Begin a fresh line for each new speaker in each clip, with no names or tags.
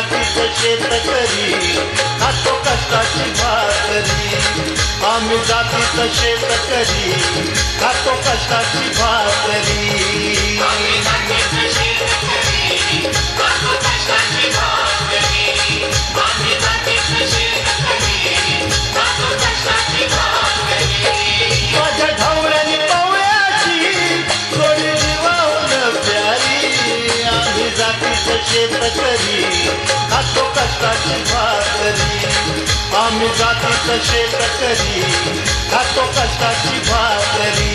जातीचं शेतकरी खातो कष्टाची भाकरी. आम्ही जातीचं शेतकरी खातो कष्टाची भाकरी. माझ्या ढवळ्यानी पवळ्याची थोडी जीवाहून प्यारी. आम्ही जातीचं शेतकरी खातो कष्टाची भाकरी. आम्ही जातीचं शेतकरी खातो कष्टाची भाकरी.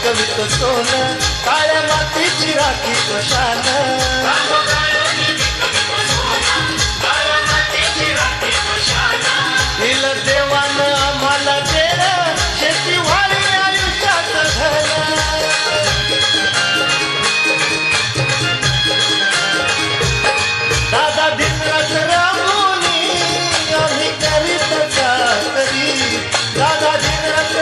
कवित सोनं काळ्या मातीची राखी शान. दिलं देवानं आम्हाला देणं शेती व्हावी आयुष्यात धन. दादा दिनरात राबुनी आम्ही करीत चाकरी. दादा दिनरात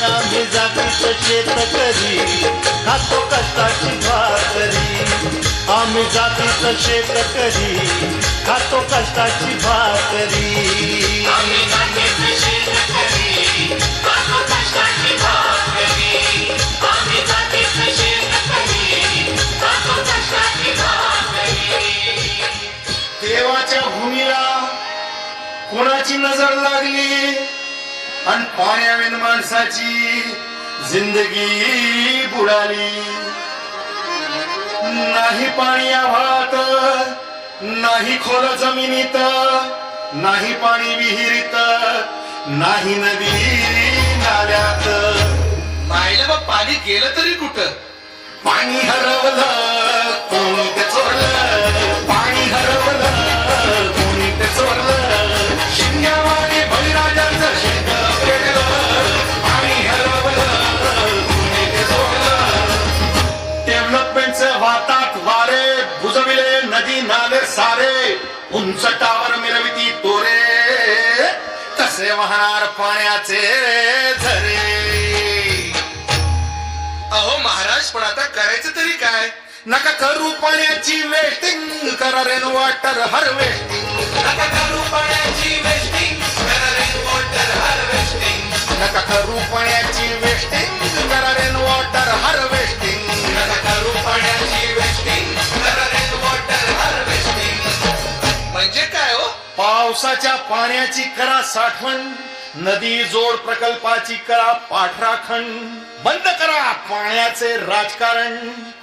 आम्ही जातीचं शेतकरी खातो कष्टाची भाकरी. आम्ही जातीचं शेतकरी खातो कष्टाची भाकरी.
देवाच्या भूमीला कोणाची नजर लागली आणि पाण्याविन माणसाची जिंदगी बुडाली. नाही पाणी आभाळात, नाही खोल जमिनीत, नाही पाणी विहिरीत, नाही नदी नाल्यात.
पाहिलं बा पाणी गेलं तरी कुठं.
पाणी हरवलं कोणी ते चोरलं. पाणी हरवलं कोणी ते चोरलं. शिंग्यावाने बळीराजाचं शेत पेटलं. पाणी हरवलं कोणी ते चोरलं. डेव्हलपमेंटचे वातात वारे बुजविले नदी नाले सारे. उंच टावर मिरविती तोरे कसे वाहणार पाण्याचे झरे.
अहो महाराज पण आता करायचं तरी काय.
नका करू पाण्याची वेस्टिंग करा रेन वॉटर हार्वेस्टिंग.
नका करू पाण्याची वेस्टिंग करा रेन वॉटर हार्वेस्टिंग.
नका करू पाण्याची वेस्टिंग करा रेन वॉटर हार्वेस्टिंग.
नका करू पाण्याची वेस्टिंग करा रेन वॉटर हार्वेस्टिंग. म्हणजे काय हो.
पावसाच्या पाण्याची करा साठवण. नदी जोड प्रकल्पाची करा पाठराखण. बंद करा पाण्याचे राजकारण.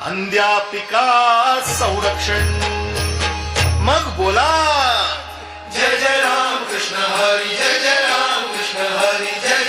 अंध्या पिका संरक्षण. मग बोला
जय जय राम कृष्ण हरी. जय जय राम कृष्ण हरी. जय